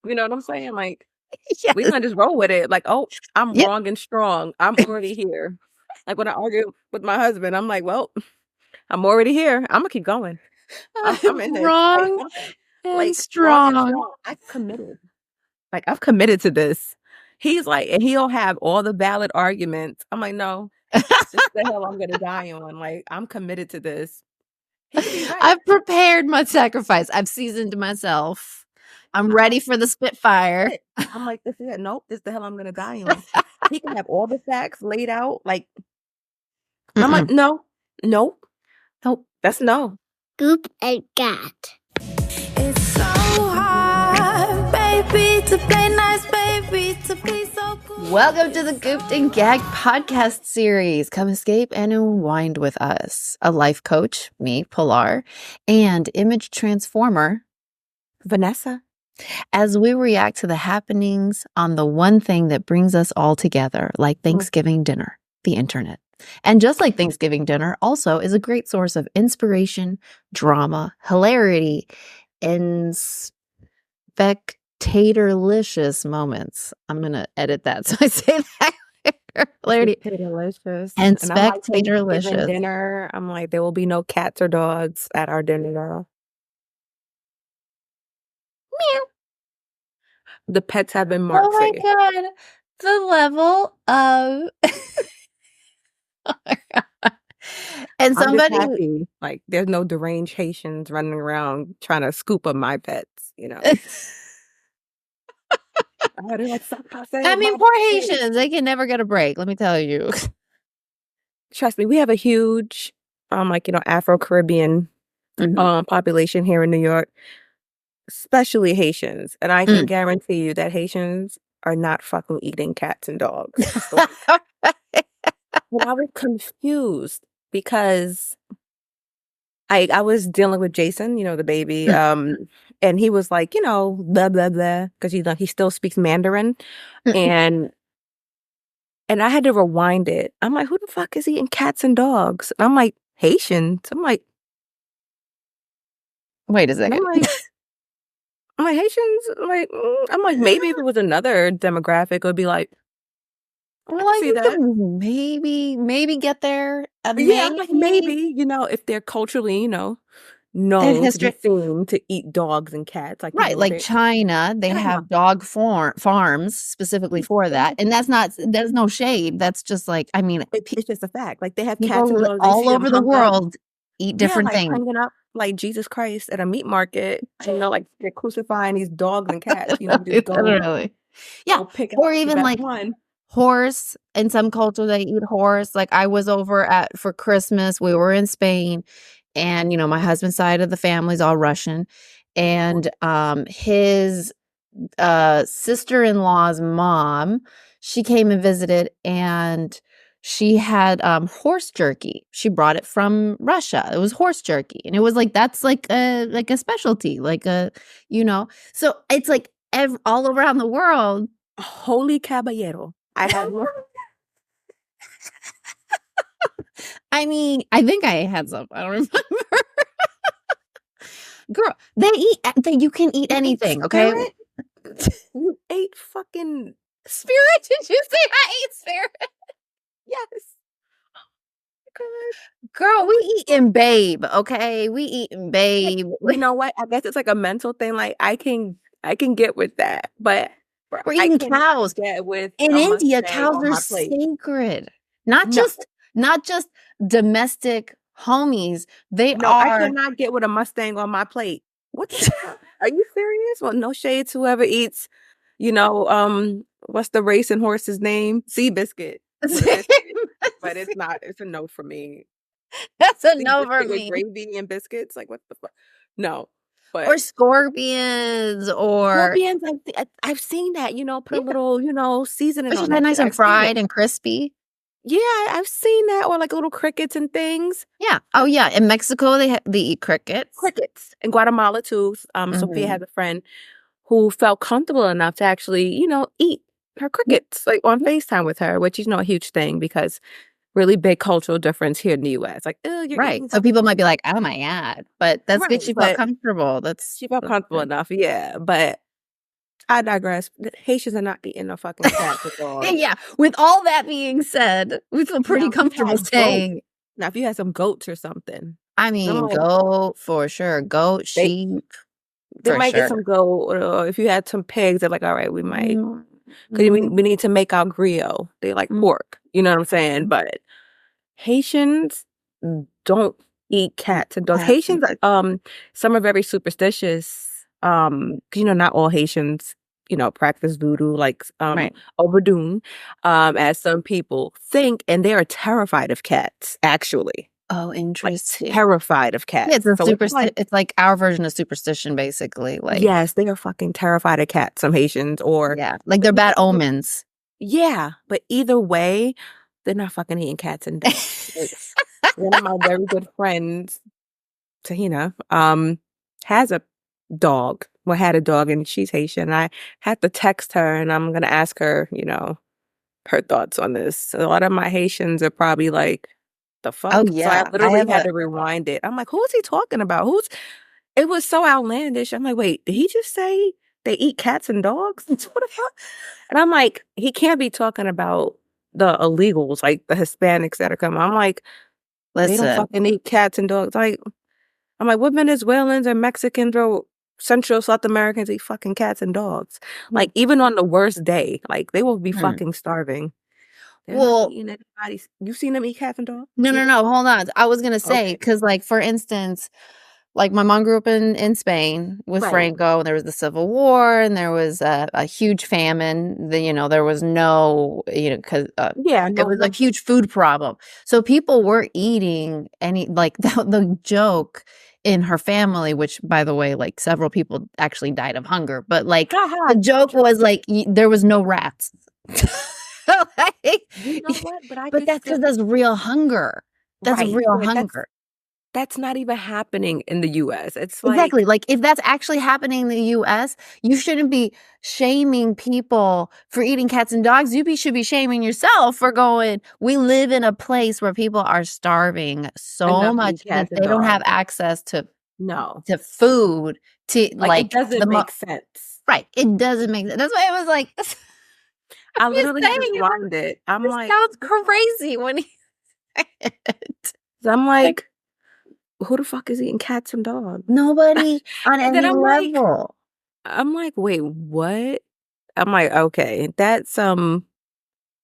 You know what I'm saying? Like, Yes. we gonna just roll with it. Like, oh, I'm Yep. wrong and strong. I'm already here. Like when I argue with my husband, I'm like, well, I'm already here. I'm gonna keep going. I'm in this. Wrong and Wrong and strong. strong. I've committed. Like I've committed to this. He's like, and he'll have all the valid arguments. I'm like, no, this is the hill I'm gonna die on. Like I'm committed to this. He could be right. I've prepared my sacrifice. I've seasoned myself. I'm ready for the Spitfire. I'm like, this is it. Nope, this is the hell I'm gonna die on. He can have all the facts laid out. Like I'm like, no, nope, that's no. Goop and cat. It's so hard, baby, to play nice, baby, to be so cool. Welcome to the Gooped and Gagged podcast series. Come escape and unwind with us. A life coach, me, Pilar, and image transformer, Vanessa. as we react to the happenings on the one thing that brings us all together, like Thanksgiving dinner, the internet. And just like Thanksgiving dinner, also is a great source of inspiration, drama, hilarity, and spectatorlicious moments. I'm going to edit that so I say that. Hilarity Spectatorlicious. and I'm like, spectatorlicious. Thanksgiving dinner. I'm like, there will be no cats or dogs at our dinner, girl. Meow. The pets have been marked. Oh my God. The level of oh my God. And I'm just somebody happy. Like there's no deranged Haitians running around trying to scoop up my pets, you know. I mean, poor Haitians, they can never get a break, let me tell you. Trust me, we have a huge Afro-Caribbean population here in New York, especially Haitians. And I can guarantee you that Haitians are not fucking eating cats and dogs. Well, I was confused because I was dealing with Jason, the baby, and he was like, blah, blah, blah, because, he still speaks Mandarin. And I had to rewind it. I'm like, who the fuck is eating cats and dogs? And I'm like, Haitians. I'm like, wait a second. I'm like Haitians? I'm like, maybe if it was another demographic, it would be like, well, see that. Maybe get there. Yeah, I'm like, maybe, if they're culturally, known to eat dogs and cats. Like, right, like China, they have dog farms specifically for that. And there's no shade. That's just like, I mean, it's just a fact. Like they have cats and dogs all over the world eat different things. Hanging up like Jesus Christ at a meat market, like they're crucifying these dogs and cats, literally. Yeah, or even like horse. In some culture, they eat horse. Like I was over for Christmas, we were in Spain, and my husband's side of the family's all Russian, and his sister-in-law's mom, she came and visited, and she had horse jerky. She brought it from Russia. It was horse jerky, and it was like that's like a specialty, so it's like all around the world. Holy caballero! I had one. I mean, I think I had some. I don't remember. Girl, you can eat anything, okay? You ate fucking spirit? Did you say I ate spirit? Yes. Girl, we eating babe, okay? We eating babe. You know what? I guess it's like a mental thing. Like I can get with that, but we're eating cows. In India, cows are sacred. Not just domestic homies. They are. I cannot get with a Mustang on my plate. What the fuck? Are you serious? Well, no shade to whoever eats, what's the racing horse's name? Seabiscuit. But it's not. It's a no for me. That's a no for me. Gravy and biscuits. Like what the fuck? No. Or scorpions, I've seen that. Put a little seasoning on that. Nice and fried and crispy. Yeah, I've seen that, or like little crickets and things. Yeah. Oh, yeah. In Mexico, they eat crickets. Crickets. In Guatemala, too. Sophia has a friend who felt comfortable enough to actually, eat her crickets, like on FaceTime with her, which is a huge thing because really big cultural difference here in the U.S. Like, you're right. So people might be like, oh, my God. But that's good. She felt comfortable. She felt comfortable enough, yeah. But I digress. The Haitians are not eating no fucking cats or dogs. Yeah. With all that being said, we feel pretty Now, if you comfortable had goat- saying. Now, if you had some goats or something, I I'm mean, like, goat for sure. Goat, they sheep they for might get sure. some goat, or if you had some pigs, they're like, all right, we might, because Mm. we need to make our griot. They like Mm. pork. You know what I'm saying? But Haitians don't eat cats and dogs. Cats. Haitians, some are very superstitious. 'Cause, not all Haitians, practice voodoo like Right. Obadoon, as some people think, and they are terrified of cats. Actually, Oh, like interesting. terrified of cats. Yeah, it's a So it's like, it's like our version of superstition, basically. Like, yes, they are fucking terrified of cats. Some Haitians, or yeah, like they're bad omens. yeah, but either way, they're not fucking eating cats and dogs. One of my very good friends, Tahina, has a dog. Well, had a dog, and she's Haitian. I had to text her, and I'm gonna ask her, her thoughts on this. A lot of my Haitians are probably like, "The fuck?" Oh So I yeah, I literally have had a to rewind it. I'm like, "Who is he talking about? Who's?" It was so outlandish. I'm like, "Wait, did he just say they eat cats and dogs? What the fuck?" And I'm like, he can't be talking about the illegals, like the Hispanics that are coming. I'm like, they don't listen. fucking eat cats and dogs. Like, I'm like, what Venezuelans or Mexicans or Central South Americans eat fucking cats and dogs? Like, even on the worst day, like, they will be Hmm. fucking starving. They're not Well, eating anybody's. You seen them eat cats and dogs? no. Hold on. I was gonna say Okay. because, like, for instance, like my mom grew up in Spain with Right. Franco, and there was the Civil War, and there was a huge famine. There was no, because Yeah, it no, was no. a huge food problem. So people were eating like the joke in her family, which by the way, like several people actually died of hunger, but like the joke was like there was no rats. Like, You know what? But I but could that's still. because that's real hunger. That's Right. real But hunger. that's not even happening in the US. It's Exactly. like, Like, if that's actually happening in the US, you shouldn't be shaming people for eating cats and dogs. Should be shaming yourself for going, we live in a place where people are starving so enough to much eat that cats and they don't have dogs. access No. to food to Like, it like doesn't make sense. right. It doesn't make sense. That's why I was like, I I'm just literally had to saying rewind it. I'm it like, sounds crazy when he said it. I'm like, who the fuck is eating cats and dogs? Nobody on And then any level. I'm like, wait, what? I'm like, okay, that's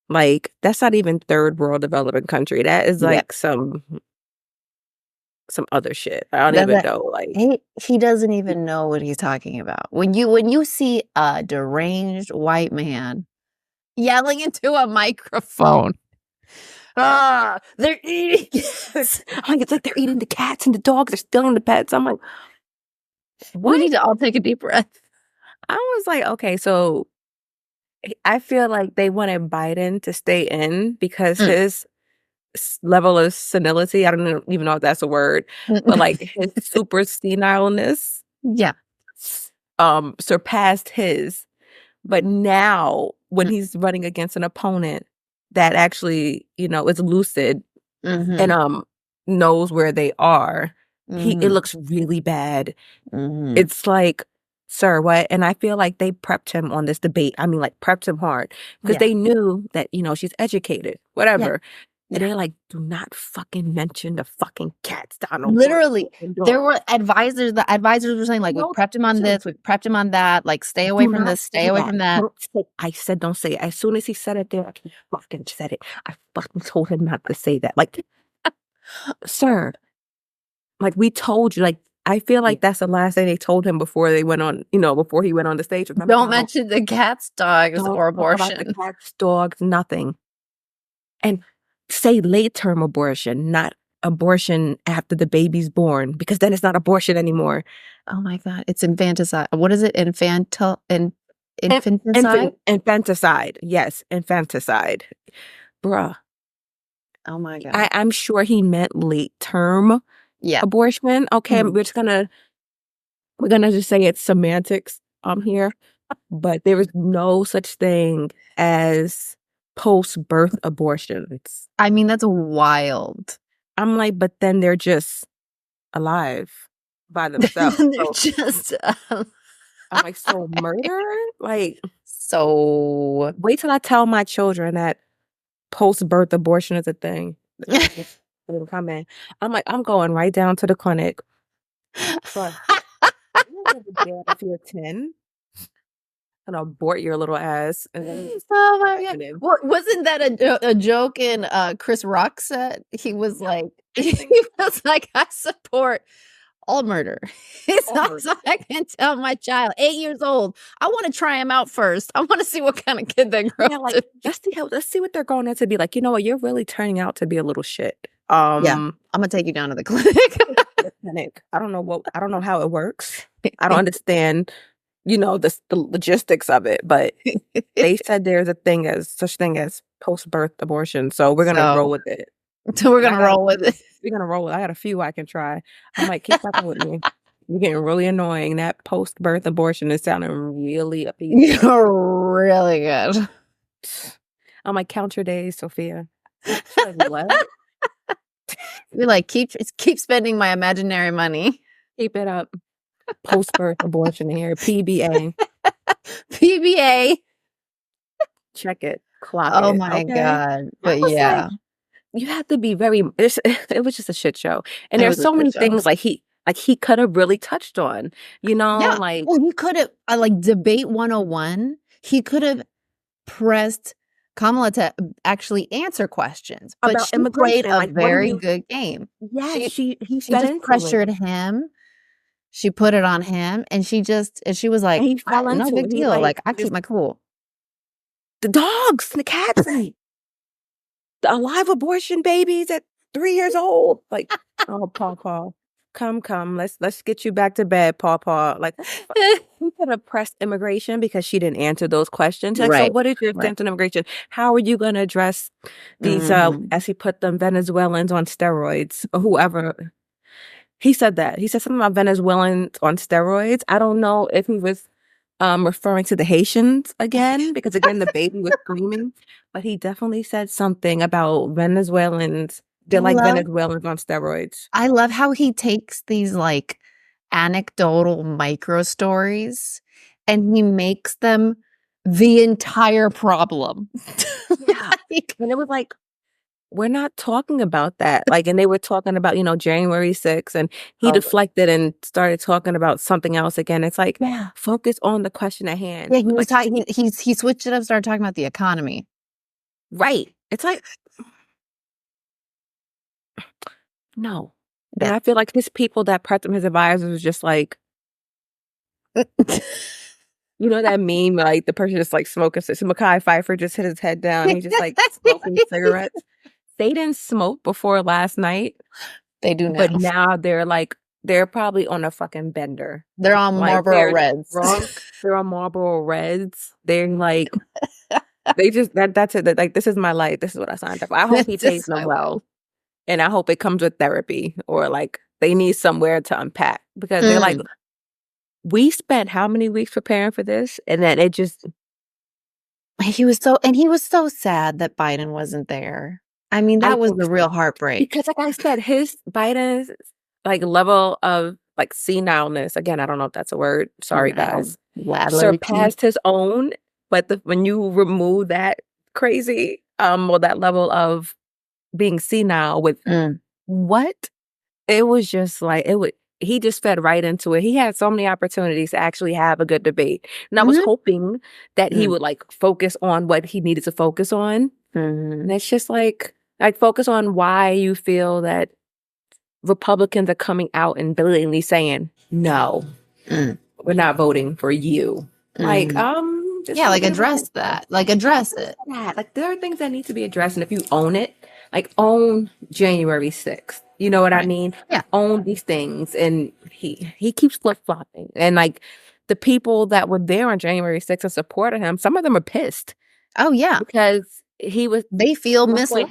like, that's not even third world developing country. That is Yeah. like some other shit. I don't That's even it. know. Like, He doesn't even know what he's talking about. When you see a deranged white man yelling into a microphone, they're eating cats. I'm like, it's like they're eating the cats and the dogs. They're stealing the pets. I'm like, We what? need to all take a deep breath. I was like, okay, so I feel like they wanted Biden to stay in because his level of senility, I don't even know if that's a word, but like his super senileness Yeah. surpassed his. But now when he's running against an opponent that actually, is lucid Mhm. and knows where they are, it Mhm. looks really bad. Mhm. It's like, sir, what? And I feel like they prepped him on this debate. I mean, like, prepped him hard because Yeah. they knew that, she's educated, whatever. And Yeah. they're like, do not fucking mention the fucking cats, Donald. Literally, And there dogs. were advisors. The advisors were saying, like, we've No, prepped him on listen, this, we've prepped him on that. Like, stay away do from not this, stay say away that. from that. I said, don't say it. As soon as he said it there, he fucking said it. I fucking told him not to say that. Like, sir, like, we told you, like, I feel like that's the last thing they told him before they went on, before he went on the stage. Remember, Don't mention the cats, dogs, don't or talk about the abortion. cats, dogs, nothing. And say late-term abortion, not abortion after the baby's born, because then it's not abortion anymore. Oh my God, it's infanticide. What is it? Infanticide? Infanticide. Yes, infanticide. Bruh. Oh my God. I'm sure he meant late-term Yeah. abortion. Okay, Mhm. we're gonna just say it's semantics here. But there is no such thing as post-birth abortions. I mean, that's wild. I'm like, but then they're just alive by themselves. They're So just I'm like, so murder? Like, So wait till I tell my children that post-birth abortion is a thing. It'll come in. I'm like, I'm going right down to the clinic. Trust. You don't give a damn if you're 10 and abort your little ass. And then Oh my god! happening. Well, wasn't that a joke in Chris Rock set? He was like, he was like, I support all murder. It's All not murder. so I can tell my child, 8 years old. I want to try him out first. I want to see what kind of kid they grow Yeah, up like to. let's see what they're going on to be like. You know what? You're really turning out to be a little shit. Yeah, I'm gonna take you down to the clinic. The clinic. I don't know how it works. I don't understand, the logistics of it, but they said there's such thing as post-birth abortion, so we're gonna roll So, with it. so we're And I gonna got a roll with few. it. We're gonna roll. I got a few I can try. I'm like, keep fucking with me. You're getting really annoying. That post-birth abortion is sounding really appealing. You're really good. I'm like, count your days, Sophia. She's like, what? Be like, keep spending my imaginary money. Keep it up. Post-birth abortion here. PBA. PBA. Check it. Clock Oh it. my Okay. god! But I was yeah, like, you have to be very. It was just a shit show, and it there's was a so shit many show. things he could have really touched on. Yeah. Like Well, he could have like debate 101. He could have pressed Kamala to actually answer questions, but about she played immigration. a Like, what do very you? good game. Yes, he She fed just into pressured it, him. She put it on him, and she was like, and he fell no into big it. He deal. Like, I just keep my cool. the dogs, and the cats, and the alive abortion babies at 3 years old. Like, oh, Paw, come, let's get you back to bed, Paw. Like, we could have pressed immigration because she didn't answer those questions. Like, so Right. what is your Right. stance on immigration? How are you going to address these, Mhm. as he put them, Venezuelans on steroids or whoever? He said that. He said something about Venezuelans on steroids. I don't know if he was referring to the Haitians again, because again, the baby was screaming, but he definitely said something about Venezuelans. They're like Venezuelans on steroids. I love how he takes these like anecdotal micro stories and he makes them the entire problem. Yeah. And it was like, we're not talking about that. Like, and they were talking about, January 6th, and he deflected and started talking about something else again. It's like, focus on the question at hand. Yeah, he was Like, talking. He switched it up, started talking about the economy. right. It's like, no. And Yeah. I feel like his people that prepped him, his advisors, was just like, that meme, like the person just like smoking. So Mekhi Phifer just hit his head down. He's just like smoking cigarettes. They didn't smoke before last night. They do now. But now they're probably on a fucking bender. They're on Like, Marlboro they're Reds. drunk. They're on Marlboro Reds. They're like, they just, that's it. Like, this is my life. This is what I signed up for. I hope he pays them well. And I hope it comes with therapy, or like they need somewhere to unpack, because they're like, we spent how many weeks preparing for this? And then it just. He was so sad that Biden wasn't there. I mean, that was the real heartbreak. Because like I said, Biden's like level of like senileness, again, I don't know if that's a word. Sorry, guys. Surpassed his own. But when you remove that crazy, or that level of being senile with what, it was just like, he just fed right into it. He had so many opportunities to actually have a good debate. And I was hoping that he would like focus on what he needed to focus on. And it's just like focus on why you feel that Republicans are coming out and blatantly saying, no, we're not voting for you. Like, just address that. Like, address it. Like, there are things that need to be addressed. And if you own it, like, own January 6th. You know what I mean? Yeah. Own these things. And he keeps flip-flopping. And like, the people that were there on January 6th and supported him, some of them are pissed. Oh, yeah. Because they feel misled.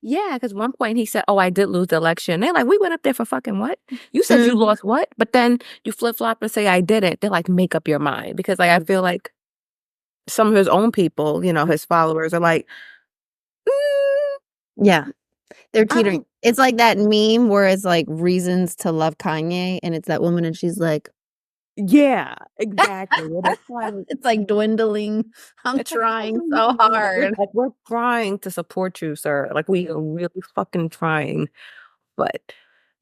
Because one point he said, oh, I did lose the election. They're like, we went up there for fucking what? You said you lost what? But then you flip-flop and say, I didn't. They're like, make up your mind. Because like, I feel like some of his own people, his followers are like, yeah. They're teetering. It's like that meme where it's like reasons to love Kanye, and it's that woman and she's like, Yeah, exactly. And it's like It's like dwindling. I'm it's like, how trying do so you mean? hard. We're trying to support you, sir. Like, we are really fucking trying. But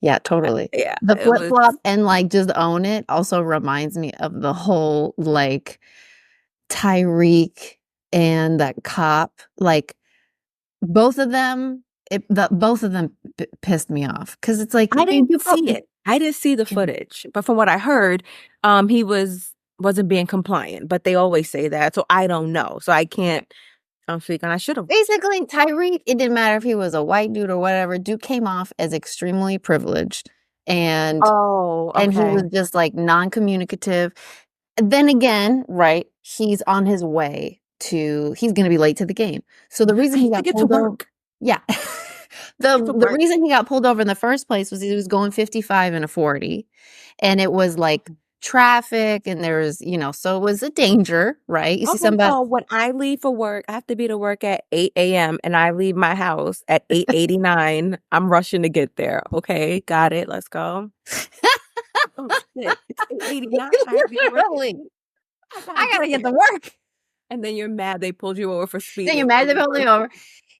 Yeah, totally. yeah, The it was flip-flop and, like, just own it also reminds me of the whole, like, Tyreek and that cop, like, both of them both of them pissed me off because it's like, I dude, didn't see it. I didn't see the footage, but from what I heard, he wasn't being compliant. But they always say that, so I don't know. So I can't. I'm speaking. I should have. basically, Tyreek, it didn't matter if he was a white dude or whatever, dude came off as extremely privileged, and Oh, he okay. was just, like, non-communicative. Then again, right, he's on his way he's gonna be late to the game. So the reason I he have to got get to pulled over work. yeah. Get to The work. reason he got pulled over in the first place was he was going 55 and a 40, and it was, like, traffic, and there was, so it was a danger, right? You see Okay, somebody so when I leave for work, I have to be to work at 8 a.m. and I leave my house at 8:89. I'm rushing to get there. Okay, got it. Let's go. Oh shit, it's 8:89. I have to be to work. literally, I gotta I gotta get get to there. work. And then you're mad they pulled you over for Then you're speeding mad on they your pulled me birthday. over.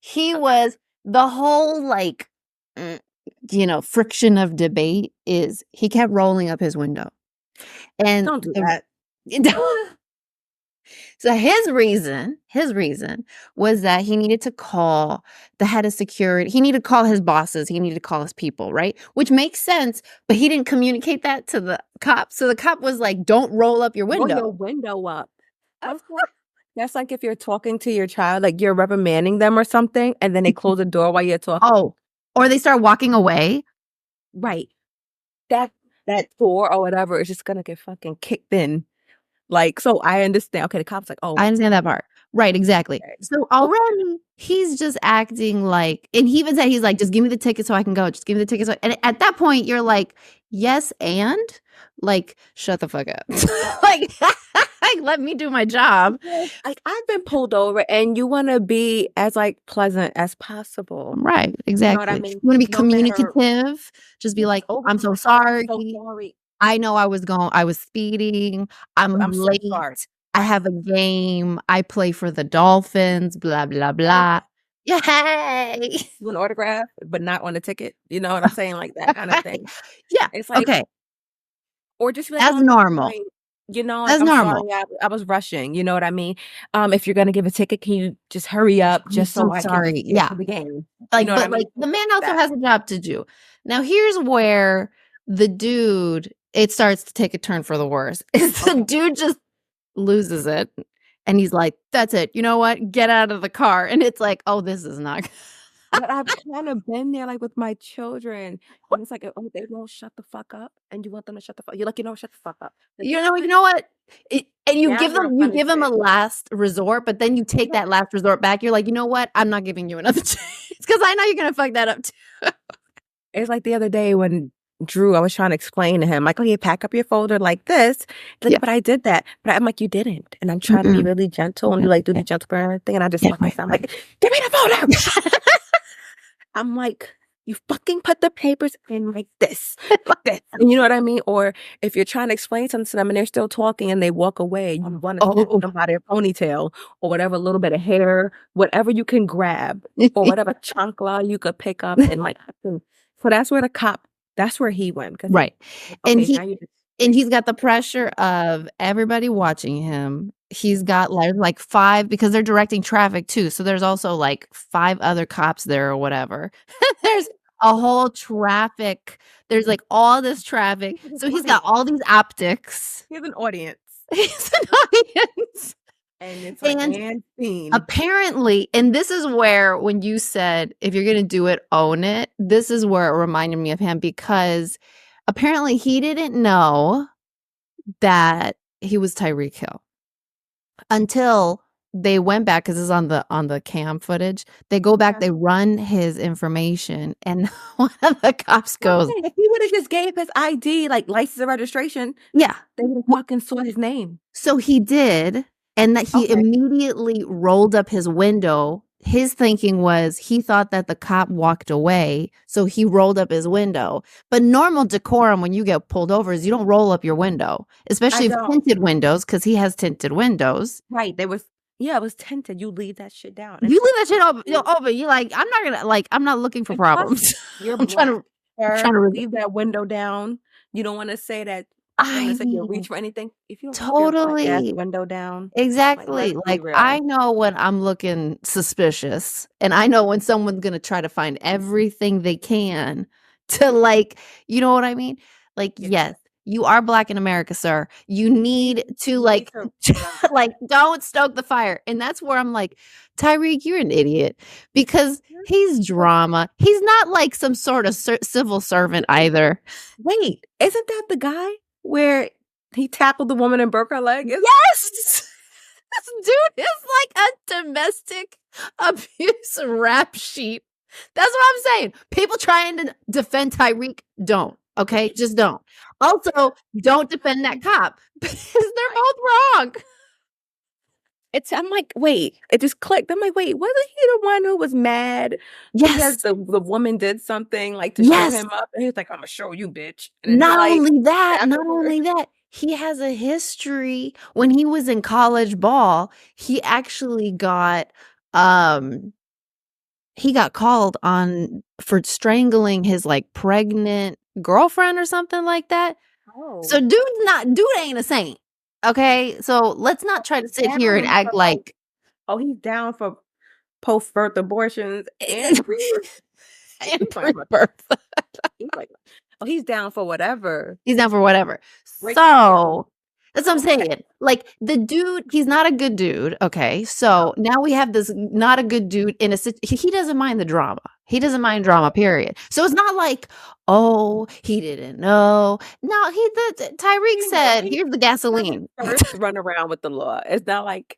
He was the whole, like, mm, friction of debate is he kept rolling up his window. And Don't do that. so his reason was that he needed to call the head of security. He needed to call his bosses. He needed to call his people, right? Which makes sense, but he didn't communicate that to the cop. So the cop was like, "Don't roll up your Roll window." your window up. That's like if you're talking to your child, like you're reprimanding them or something, and then they close the door while you're talking. Oh, or they start walking away. Right. That door or whatever is just gonna get fucking kicked in. Like, so I understand. Okay, the cop's like, oh, I understand that part. Right, exactly. okay. So already he's just acting like, and he even said, he's like, just give me the ticket so I can go. Just give me the ticket. And at that point, you're like, yes, and like, shut the fuck up. like, let me do my job. Like, I've been pulled over, and you want to be as like pleasant as possible. Right, exactly. You know what I mean? You want to be No matter. communicative. Just be like, Oh, I'm so I'm sorry. so sorry. I know I was speeding. I'm I'm so late. sorry. I have a game. I play for the Dolphins, blah, blah, blah. Yay! You want an autograph, but not on the ticket. You know what I'm saying? Like that kind of thing. Yeah, It's like, okay. or just be like, That's oh, I'm normal. sorry. You know, like, That's I'm normal. sorry, I was rushing. You know what I mean? If you're gonna give a ticket, can you just hurry up I'm just so so I can sorry. get Yeah. to the game? Like, You know what I but mean? like the man Like also that. has a job to do. Now, here's where the dude, it starts to take a turn for the worse. Is the dude just loses it. And he's like, that's it. You know what? Get out of the car. And it's like, oh, this is not good. But I've kind of been there, like with my children, and it's like, oh, they won't shut the fuck up, and you want them to shut the fuck. You're like, shut the fuck up. You know what? And you Now give you're them a punishment. last resort, but then you take that last resort back. You're like, you know what? I'm not giving you another chance because I know you're gonna fuck that up too. It's like the other day when Drew, I was trying to explain to him, like, okay, pack up your folder like this. Like, Yeah. but I did that. But I'm like, you didn't. And I'm trying to be really gentle and like do the gentle parent thing. And I just fuck myself. I'm like, give me the folder. I'm like, you fucking put the papers in like this. Like this. And you know what I mean? Or if you're trying to explain something to them and they're still talking and they walk away, you want to snap them by their ponytail or whatever little bit of hair, whatever you can grab or whatever chancla you could pick up and like. So that's where that's where he went. Right. Okay, And he's got the pressure of everybody watching him. He's got like 5 because they're directing traffic too. So there's also like 5 other cops there or whatever. There's a whole traffic. There's like all this traffic. So he's got all these optics. He has an audience. He's an audience. And it's like, and scene. Apparently, and this is where when you said, if you're going to do it, own it, this is where it reminded me of him because apparently he didn't know that he was Tyreek Hill until they went back because it's on the cam footage. They go back, they run his information, and one of the cops goes, if he would have just gave his ID, like license and registration, yeah, they would have fucking saw his name. So he did. And that he immediately rolled up his window his thinking was he thought that the cop walked away, so he rolled up his window. But normal decorum when you get pulled over is you don't roll up your window, especially if don't. tinted windows, because he has tinted windows. Right. It was tinted. You leave that shit down. You leave that shit open. You're like, I'm not looking for And plus, problems. you're I'm trying to black. to Leave that window down. You don't want to say that. I Say you'll mean, reach for anything. If you don't keep your black ass totally. window down, Exactly. let's be Like, real. I know when I'm looking suspicious, and I know when someone's going to try to find everything they can to, like, you know what I mean? Like, Yeah. yes, you are Black in America, sir. You need to, like, to like, don't stoke the fire. And that's where I'm like, Tyreek, you're an idiot because he's drama. He's not like some sort of civil servant either. Wait, isn't that the guy where he tackled the woman and broke her leg? Yes! This dude is like a domestic abuse rap sheet. That's what I'm saying. People trying to defend Tyreek, don't. Okay? Just don't. Also, don't defend that cop because they're both wrong. I'm like, wait, it just clicked. I'm like, wait, wasn't he the one who was mad because Yes. the woman did something like to show him up? And he was like, I'm gonna show you, bitch. And then Not he, like, only that, afterwards- he has a history. When he was in college ball, he actually got called on for strangling his like pregnant girlfriend or something like that. Oh. So dude ain't a saint. Okay? So let's not try to sit here and act like he's down for post-birth abortions and pre-birth. and pre-birth. He's like, he's down for whatever. He's down for whatever. So that's what I'm saying. Like the dude, he's not a good dude. Okay. So now we have this not a good dude in he doesn't mind the drama. He doesn't mind drama, period. So it's not like, oh, he didn't know. No, Tyreek said, here's the gasoline. First run around with the law. It's not like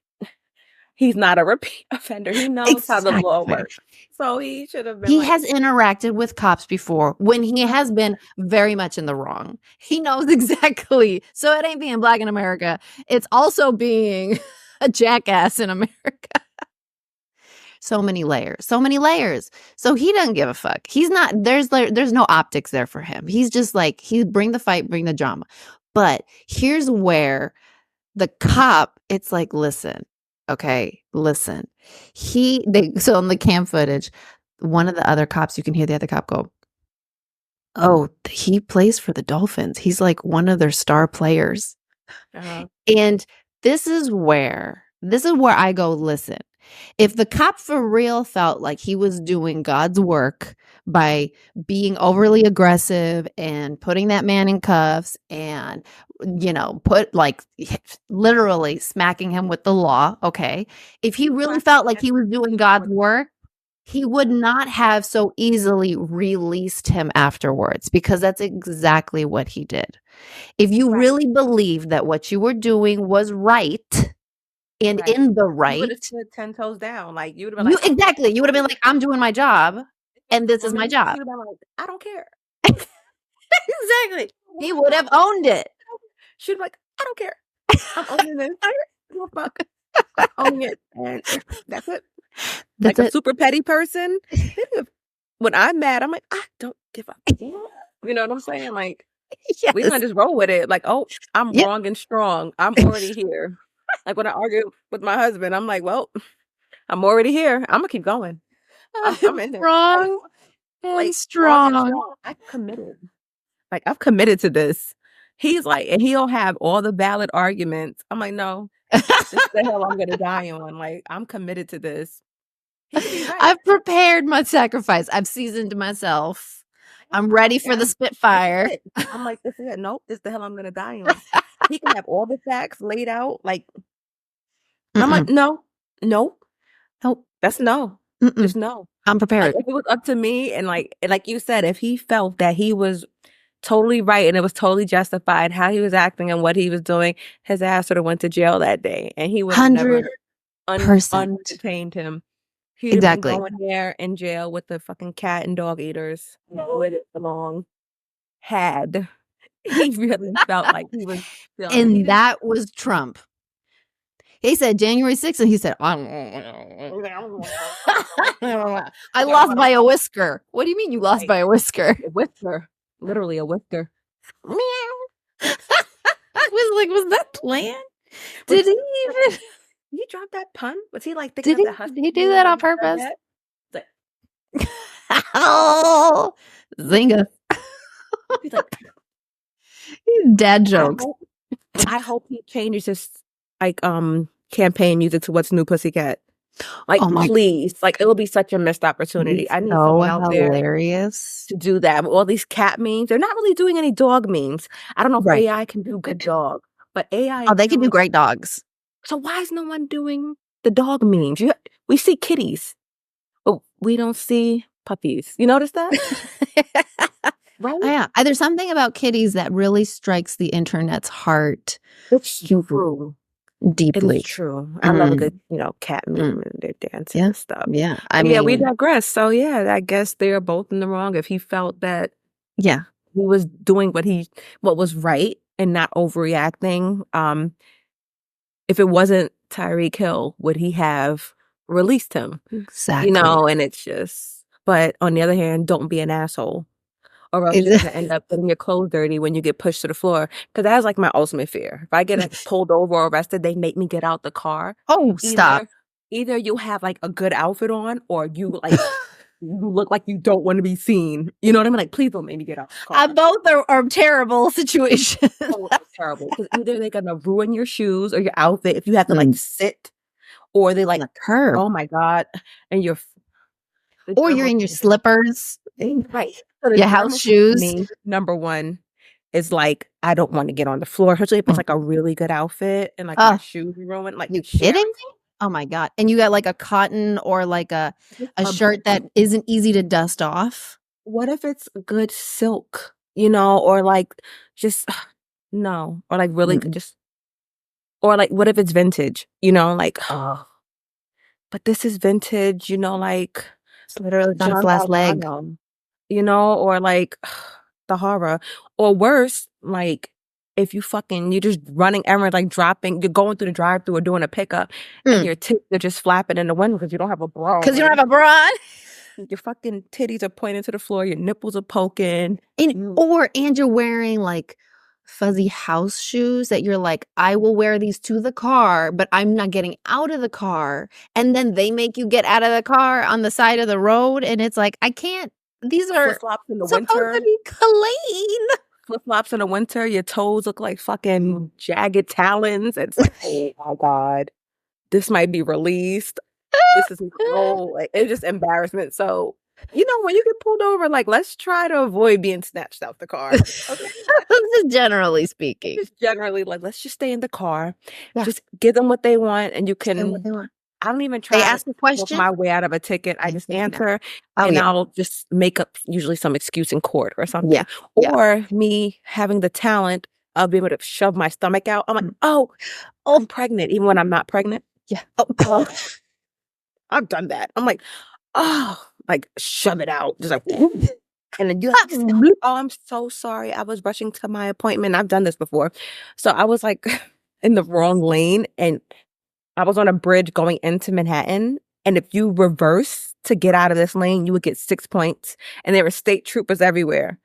he's not a repeat offender. He knows how the law works. So he should have been. He has interacted with cops before when he has been very much in the wrong. He knows exactly. So it ain't being Black in America. It's also being a jackass in America. So many layers. So he doesn't give a fuck. He's not, there's no optics there for him. He's just like, bring the fight, bring the drama. But here's where the cop, it's like, listen. Okay, listen. So on the cam footage, one of the other cops, you can hear the other cop go, oh, he plays for the Dolphins. He's like one of their star players. Uh-huh. And this is where I go, listen, if the cop for real felt like he was doing God's work by being overly aggressive and putting that man in cuffs and, put like literally smacking him with the law. Okay. If he really felt like he was doing God's work, he would not have so easily released him afterwards because that's exactly what he did. If you really believed that what you were doing was right and in the right, you would have stood 10 toes down. Like you would have been like, exactly. You would have been like, I'm doing my job and this is my job. Like, I don't care. Exactly. He would have owned it. She'd be like, I don't care. I'm owning this. I don't give a fuck. I'm owning it. And that's it. Like a super petty person. When I'm mad, I'm like, I don't give a fuck. You know what I'm saying? Like, we gonna just roll with it. Like, oh, I'm wrong and strong. I'm already here. Like when I argue with my husband, I'm like, well, I'm already here. I'm gonna keep going. I'm in there. Wrong and strong. I'm committed. Like I've committed to this. He's like, and he'll have all the valid arguments. I'm like, no, this is the hell I'm gonna die on. Like I'm committed to this. Right. I've prepared my sacrifice. I've seasoned myself. I'm ready for the Spitfire. I'm like, this is it. Nope, this is the hell I'm gonna die on. He can have all the facts laid out. Like, I'm like, no, that's no. Just no. I'm prepared. Like, if it was up to me, and like you said, if he felt that he was totally right and it was totally justified how he was acting and what he was doing, his ass would have went to jail that day, and he would have never undetained him. He'd have been going there in jail with the fucking cat and dog eaters where it belonged. Had he really felt like he was, and that was Trump. He said January 6th, and he said, I lost by a whisker. What do you mean you lost by a whisker? A whisker. Literally a whisker. Meow. I was like, was that planned? Did he even? He drop that pun? Was he like thinking Did of the husky? he do that on purpose? Like, Oh, Zinga. he's like, Dad jokes. I hope he changes his like campaign music to What's New Pussycat. Like, Oh my- please. Like, it'll be such a missed opportunity. I need so someone out there hilarious. to do that. All these cat memes. They're not really doing any dog memes. I don't know if Right. AI can do good dog, but AI. Oh, they can do great dogs. So why is no one doing the dog memes? We see kitties, but we don't see puppies. You notice that? Right? Oh, yeah. There's something about kitties that really strikes the internet's heart It's true. deeply. It's true. I love a good, cat meme and their dancing and stuff. Yeah. Yeah, we digress. So yeah, I guess they are both in the wrong if he felt that yeah. he was doing what was right and not overreacting. If it wasn't Tyreek Hill, would he have released him? Exactly. And it's just, but on the other hand, don't be an asshole. Or else you're going to end up getting your clothes dirty when you get pushed to the floor. Because that's like my ultimate fear. If I get pulled over or arrested, they make me get out the car. Oh, stop. Either you have like a good outfit on or you like you look like you don't want to be seen. You know what I mean? Like, please don't make me get out the car. Both are terrible situations. That's terrible. Because either they're going to ruin your shoes or your outfit if you have to like sit, or they like curb. Oh my God. And or you're in your slippers. Right. So your house shoes. Number one is like, I don't want to get on the floor, especially if it's like a really good outfit and like my shoes are ruined. Like, you kidding me? Oh my God. And you got like a cotton or like a shirt that isn't easy to dust off. What if it's good silk, or like just no, or like really just, or like, what if it's vintage, like, but this is vintage, like it's literally on its last leg. Or like the horror, or worse, like if you're just running errands, like you're going through the drive-thru or doing a pickup, and your tits are just flapping in the wind because you don't have a bra. Because you don't have a bra. Your fucking titties are pointing to the floor. Your nipples are poking. And you're wearing like fuzzy house shoes that you're like, I will wear these to the car, but I'm not getting out of the car. And then they make you get out of the car on the side of the road. And it's like, I can't. These are flip-flops in the supposed winter. to be clean. Flip-flops in the winter. Your toes look like fucking jagged talons. It's like, oh my God, this might be released. This is it's just embarrassment. So, when you get pulled over, like, let's try to avoid being snatched out the car. Okay? Just generally speaking. Just generally, like, let's just stay in the car. Yeah. Just give them what they want, and you can. I don't even try to ask a question my way out of a ticket. I just answer, and I'll just make up usually some excuse in court or something. Yeah. Or me having the talent of being able to shove my stomach out. I'm like, I'm pregnant, even when I'm not pregnant. Yeah. I've done that. I'm like, like shove it out, just like, and then you I'm so sorry. I was rushing to my appointment. I've done this before, so I was like in the wrong lane, and I was on a bridge going into Manhattan. And if you reverse to get out of this lane, you would get 6 points. And there were state troopers everywhere.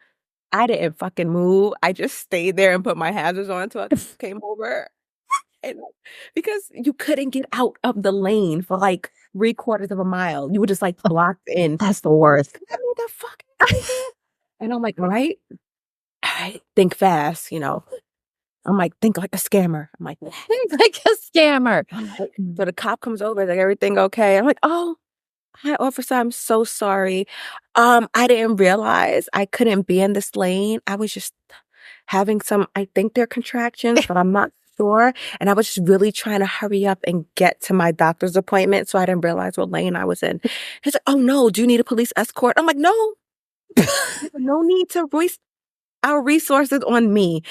I didn't fucking move. I just stayed there and put my hazards on until I came over. And because you couldn't get out of the lane for like 3/4 of a mile. You were just like blocked in. That's the worst. I mean, the fuck. And I'm like, all right, think fast, I'm like, think like a scammer. I'm like, think like a scammer. So the cop comes over, like, everything okay? I'm like, oh, hi, officer, I'm so sorry. I didn't realize I couldn't be in this lane. I was just having I think they're contractions, but I'm not sure. And I was just really trying to hurry up and get to my doctor's appointment, so I didn't realize what lane I was in. He's like, oh no, do you need a police escort? I'm like, no. No need to waste our resources on me.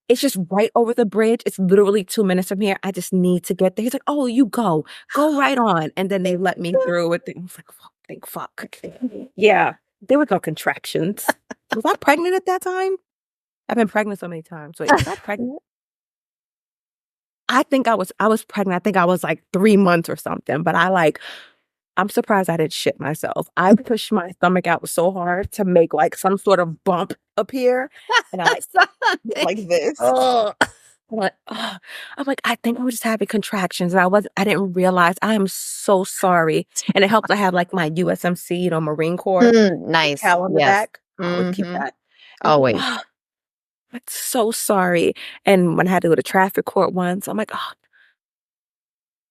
It's just right over the bridge. It's literally 2 minutes from here. I just need to get there. He's like, oh, you go right on. And then they let me through with it. I was like, fuck. Yeah, there were no contractions. Was I pregnant at that time? I've been pregnant so many times. Wait, was I pregnant? I think I was pregnant. I think I was like 3 months or something, but I'm surprised I didn't shit myself. I pushed my stomach out so hard to make like some sort of bump appear, and I like this. Oh. I'm like, "Ugh." I'm like, I think I was just having contractions, and I didn't realize. I am so sorry. And it helps I have like my USMC, Marine Corps Nice. decal on the Yes. back. I always keep that. Always. I'm so sorry. And when I had to go to traffic court once, I'm like, oh,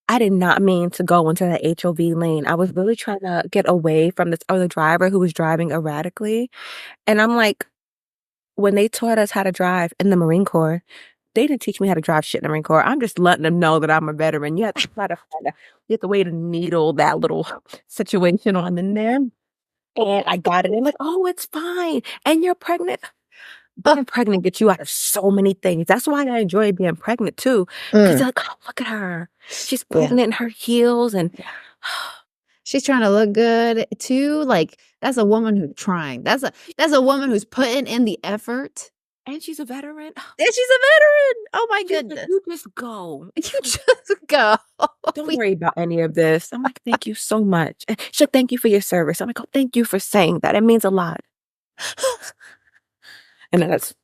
I did not mean to go into the HOV lane. I was really trying to get away from this other driver who was driving erratically. And I'm like, when they taught us how to drive in the Marine Corps, they didn't teach me how to drive shit in the Marine Corps. I'm just letting them know that I'm a veteran. You have to try to you have to way to needle that little situation on in there. And I got it. And like, oh, it's fine. And you're pregnant. Being pregnant gets you out of so many things. That's why I enjoy being pregnant too. Because you're like, oh, look at her. She's pregnant in her heels, and she's trying to look good too. Like, that's a woman who's trying. That's a woman who's putting in the effort. and she's a veteran. And she's a veteran. Oh my goodness. You just go. You just go. Don't worry about any of this. I'm like, thank you so much. And she's like, thank you for your service. I'm like, oh, thank you for saying that. It means a lot. And then that's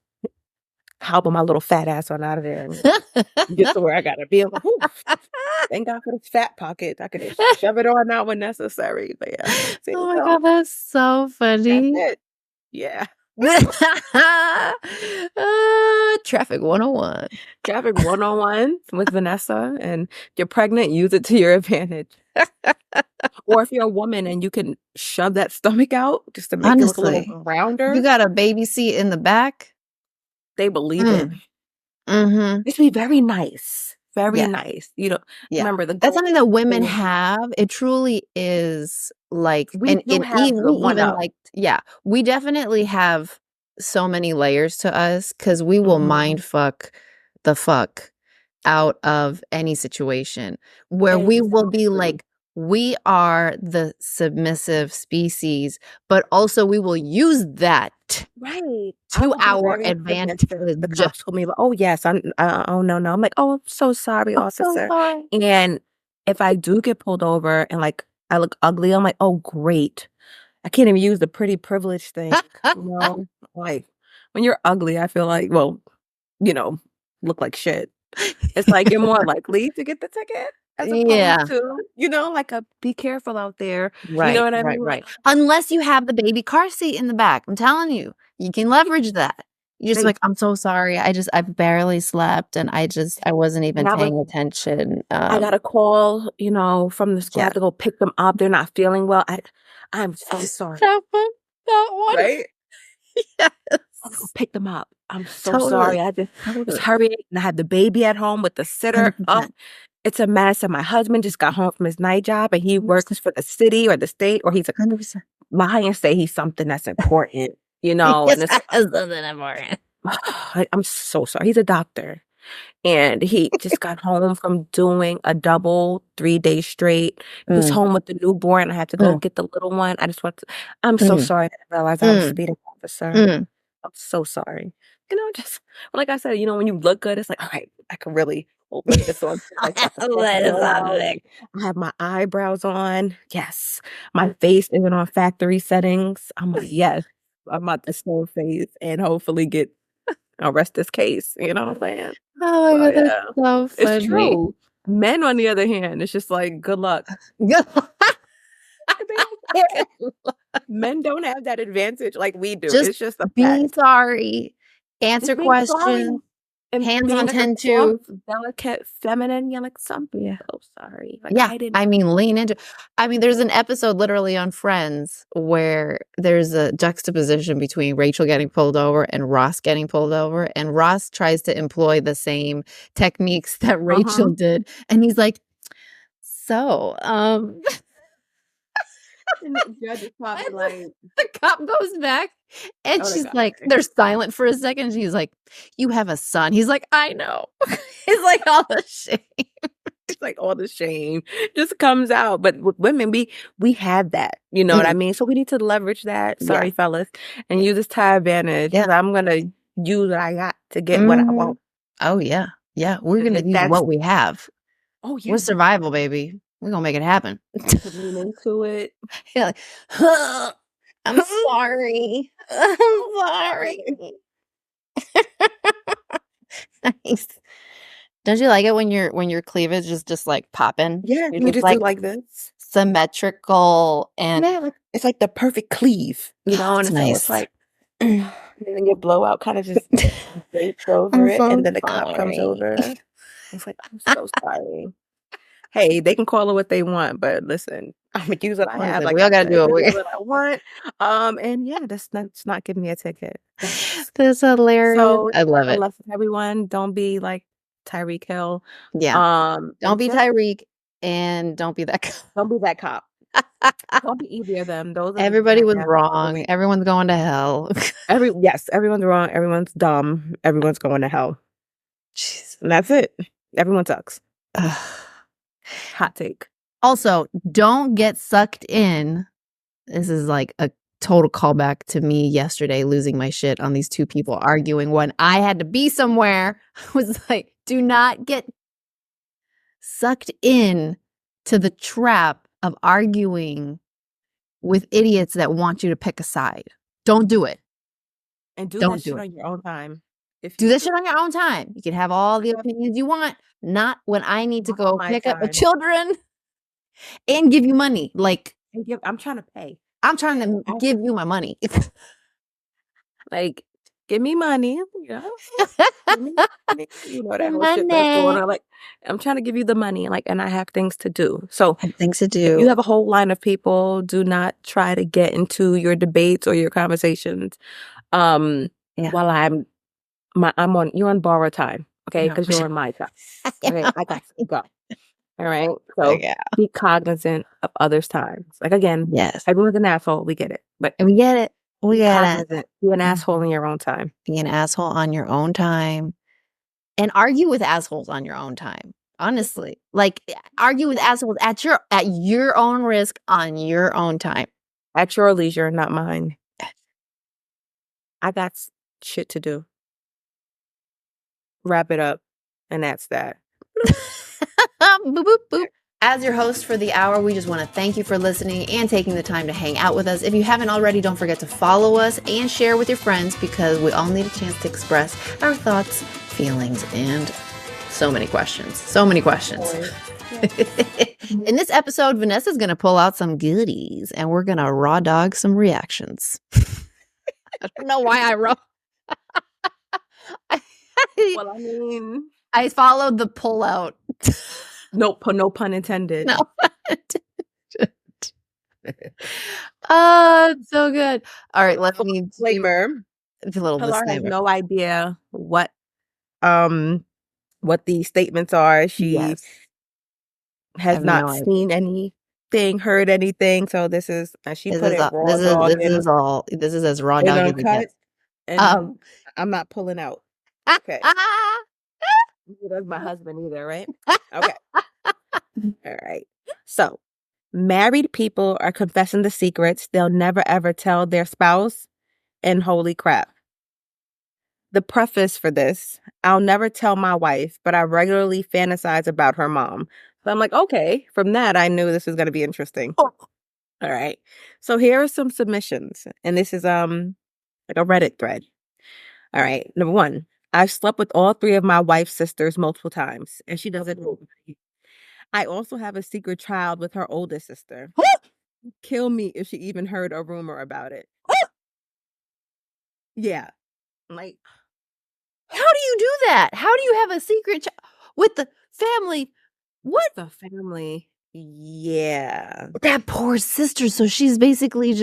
helping my little fat ass on out of there and get to where I gotta be. I'm like, "Whew, thank God for this fat pocket. I could just shove it on out when necessary." But yeah. Oh my God, that's so funny. That's it. Yeah. Traffic 101. Traffic 101 with Vanessa, and if you're pregnant, use it to your advantage. Or if you're a woman and you can shove that stomach out just to make it look a little rounder. You got a baby seat in the back. They believe it. Mm-hmm. It should be very nice. Very nice. Remember that's something that women have. It truly is like we definitely have so many layers to us because we will mind fuck the fuck out of any situation where we will be like, we are the submissive species, but also we will use that to our advantage. The cops told me, oh yes, oh no. I'm like, oh, I'm so sorry, officer. So sorry. And if I do get pulled over and like I look ugly, I'm like, oh great, I can't even use the pretty privilege thing. Like when you're ugly, I feel like, well, look like shit. It's like you're more likely to get the ticket. As opposed to, like be careful out there. Right. You know what I mean? Right. Unless you have the baby car seat in the back. I'm telling you, you can leverage that. You're just like, I'm so sorry. I barely slept and I wasn't even paying attention. I got a call, from the squad to go pick them up. They're not feeling well. I'm so sorry. That one. Right? Yes. I'll go pick them up. I'm so sorry. I just was hurrying and I had the baby at home with the sitter. It's a mess. And my husband just got home from his night job and he works for the city or the state, or he's 100%. Lying and say he's something that's important, and it's something important. I'm so sorry. He's a doctor and he just got home from doing a double 3 days straight. He was home with the newborn. I had to go get the little one. I'm so sorry. I didn't realize I was a speeding officer. I'm so sorry. Just like I said, when you look good, it's like, all right, I can really open this on. I have my eyebrows on. Yes. My face isn't on factory settings. I'm like, yes, I'm about to stone face and hopefully I'll rest this case. You know what I'm saying? Oh my God, that's so funny. It's true. Men, on the other hand, it's just like, good luck. Men don't have that advantage like we do. It's just a fact. Sorry. Answer questions. Hands on 10-2. Delicate, feminine. You're like, so sorry. Like, lean into. There's an episode literally on Friends where there's a juxtaposition between Rachel getting pulled over and Ross getting pulled over, and Ross tries to employ the same techniques that Rachel did, and he's like, so, and the judge is probably like, the cop goes back and she's like, they're silent for a second. She's like, you have a son. He's like, I know. It's like all the shame. It's like all the shame just comes out. But with women, we have that. You know what I mean? So we need to leverage that. Sorry, fellas. And use this to our advantage. Yeah. I'm going to use what I got to get what I want. Oh, yeah. Yeah, we're gonna use That's what we have. oh yeah, We're survival, baby. We're gonna make it happen. lean into it. You're like, "Huh, I'm sorry. I'm sorry. Nice. Don't you like it when your cleavage is just like popping? Yeah, You're you just just like do like this. symmetrical and Yeah, it's like the perfect cleave, and it's so it's nice. like, and then your blowout kind of just drapes over I'm it, so and then the cup comes sorry. over. It's like, I'm so sorry. Hey, they can call it what they want, but listen, I'm gonna use what I have. Listen, Like we all I gotta said, do I it. do what I want. And yeah, it's not giving me a ticket. Thanks. That's hilarious. So I love a it. lesson to everyone: don't be like Tyreek Hill. Yeah. Don't And be just Tyreek and don't be that don't be that cop. Don't be either of them. Those are the Everybody was scenarios. wrong. Everyone's going to hell. Yes, everyone's wrong. Everyone's dumb. Everyone's going to hell. Jeez. And that's it. Everyone sucks. Ugh. Hot take. Also, don't get sucked in. This is like a total callback to me yesterday losing my shit on these two people arguing when I had to be somewhere. I was like, do not get sucked in to the trap of arguing with idiots that want you to pick a side. Don't do it. And do Don't that do shit it. on your own time. If Do you this shit on your own time. You can have all the Yep. opinions you want, not when I need to Not on go my pick up the time. children and give you money. Like, I'm trying to pay. I'm trying to give you my money. Like, give me money, Give me money. That whole shit that's Money. going on. Like, I'm trying to give you the money, like, and I have things to do. So I have things to if do. you have a whole line of people, do not try to get into your debates or your conversations. Yeah. While you're on borrowed time, okay? Yeah. Because you're on my time. Okay, I got to go. All right. Oh, So yeah. be cognizant of others' times. Like again, Yes. everyone's an asshole. We get it, but And we get it. We be get it. cognizant. Be an asshole in your own time. Be an asshole on your own time. And argue with assholes on your own time. Honestly. Like argue with assholes at your own risk on your own time. At your leisure, not mine. I got shit to do. Wrap it up, and that's that. Boop, boop, boop. As your host for the hour, we just want to thank you for listening and taking the time to hang out with us. If you haven't already, don't forget to follow us and share with your friends because we all need a chance to express our thoughts, feelings, and so many questions. So many questions. In this episode, Vanessa's going to pull out some goodies and we're going to raw dog some reactions. I don't know why I wrote. Well, I mean, I followed the pull out. no pun intended. No. Oh, it's so good. All right, let me Disclaimer. do a little Pilar has disclaimer. no idea what these statements are. She Yes. has have not no idea. seen anything, heard anything. So this is, as she This put is it, a- raw this is dog this is as raw and dog as it uncut. gets. And I'm not pulling out. Okay. That's my husband either, right? Okay. All right. So, married people are confessing the secrets they'll never ever tell their spouse, and holy crap. The preface for this: I'll never tell my wife, but I regularly fantasize about her mom. So I'm like, okay, from that I knew this was going to be interesting. All right. So here are some submissions, and this is like a Reddit thread. All right. Number 1. I've slept with all 3 of my wife's sisters multiple times, and she doesn't know. I also have a secret child with her oldest sister. Kill me if she even heard a rumor about it. Yeah. Like, How do you do that? How do you have a secret with the family? What? the family. Yeah. That poor sister. So she's basically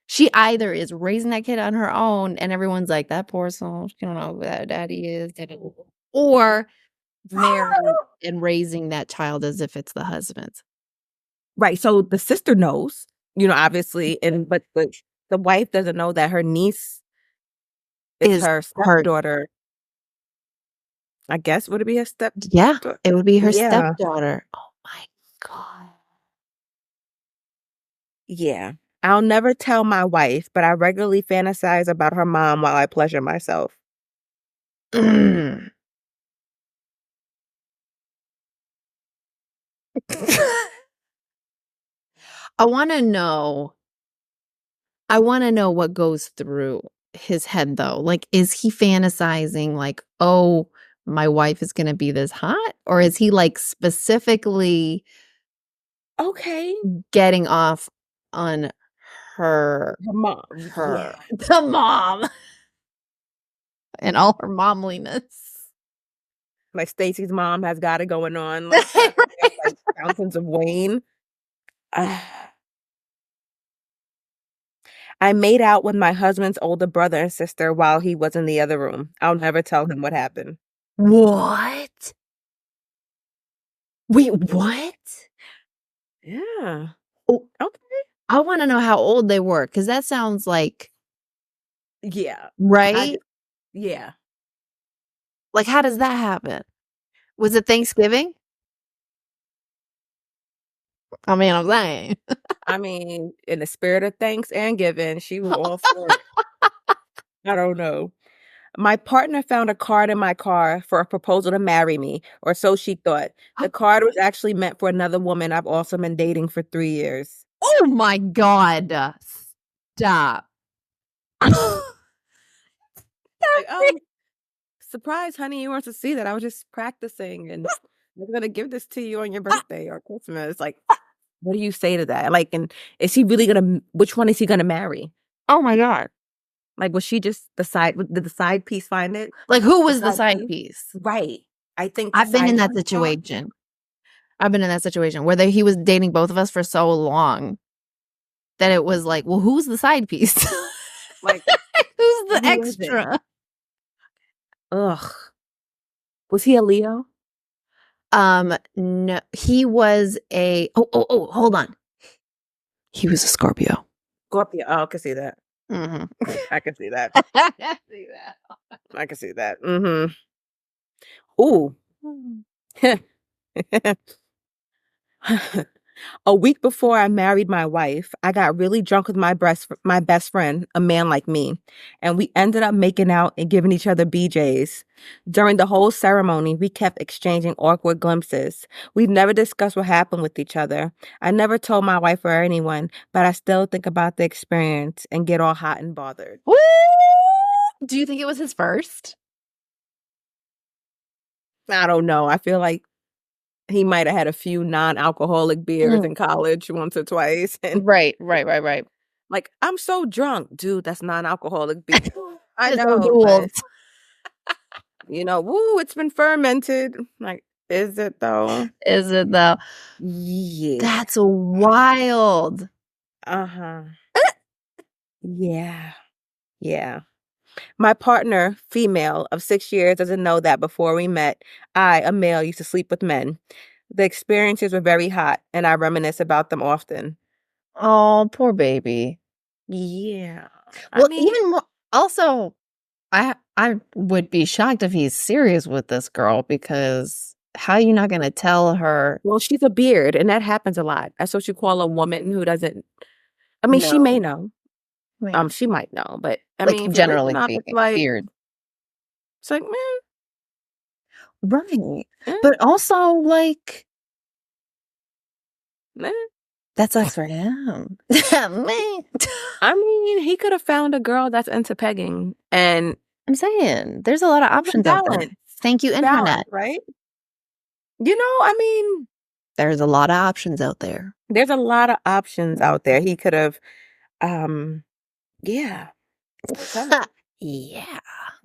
she either is raising that kid on her own and everyone's like, that poor soul, she don't know who that daddy is. Or married and raising that child as if it's the husband's. Right. So the sister knows, obviously, but the wife doesn't know that her niece is her stepdaughter. I guess would it be her stepdaughter? Yeah, it would be her Yeah. stepdaughter. Oh my God. Yeah. I'll never tell my wife, but I regularly fantasize about her mom while I pleasure myself. I want to know what goes through his head though. Like, is he fantasizing like, oh, my wife is going to be this hot? Or is he like specifically Okay. getting off on her, Her mom. her, Yeah. the mom and all her momliness? Like Stacy's mom has got it going on. Like, like Fountains of Wayne. I made out with my husband's older brother and sister while he was in the other room. I'll never tell him what happened. What? Wait, what? Yeah. Oh, Okay. I want to know how old they were because that sounds like, Yeah. right? Yeah. Like, how does that happen? Was it Thanksgiving? I mean, I'm saying. I mean, in the spirit of thanks and giving, she was all for it. I don't know. My partner found a card in my car for a proposal to marry me, or so she thought. The card was actually meant for another woman I've also been dating for 3 years. Oh my God. Stop. Like, oh, surprise, honey, you weren't to see that. I was just practicing and I'm going to give this to you on your birthday or Christmas. Like, what do you say to that? Like, and is he really going to, which one is he going to marry? Oh my God. Like, was she just did the side piece find it? Like, who was the side piece? Right. I think I've been in that piece thought- situation. I've been in that situation where he was dating both of us for so long that it was like, well, who's the side piece? Like, who's the who is it? extra? Ugh. Was he a Leo? No, he was a, hold on. He was a Scorpio. Scorpio. Oh, I can see that. Mm-hmm. I can see that. See that. I can see that. Mm-hmm. Ooh. A week before I married my wife, I got really drunk with my best friend, a man like me, and we ended up making out and giving each other BJs. During the whole ceremony, we kept exchanging awkward glimpses. We never discussed what happened with each other. I never told my wife or anyone, but I still think about the experience and get all hot and bothered. Woo! Do you think it was his first? I don't know. I feel like he might have had a few non-alcoholic beers in college once or twice. And Right. like, I'm so drunk. Dude, that's non-alcoholic beer. I It's know. rules. But, you know, woo, it's been fermented. Like, is it though? Is it though? Yeah. That's wild. Uh-huh. Yeah. Yeah. My partner, female, of 6 years, doesn't know that before we met, I, a male, used to sleep with men. The experiences were very hot, and I reminisce about them often. Oh, poor baby. Yeah. Well, even more, also, I would be shocked if he's serious with this girl because how are you not going to tell her? Well, she's a beard, and that happens a lot. That's what you call a woman who doesn't. I mean, she may know. She might know, but I like, mean, generally speaking, speaking, like, beard. it's like, man, Right. eh, But also, like, man. that sucks for him. Man. I mean, he could have found a girl that's into pegging, and I'm saying, there's a lot of options out there. balance, Thank you, internet. right? You know, I mean, There's a lot of options out there. there's a lot of options out there. He could have, yeah. Yeah.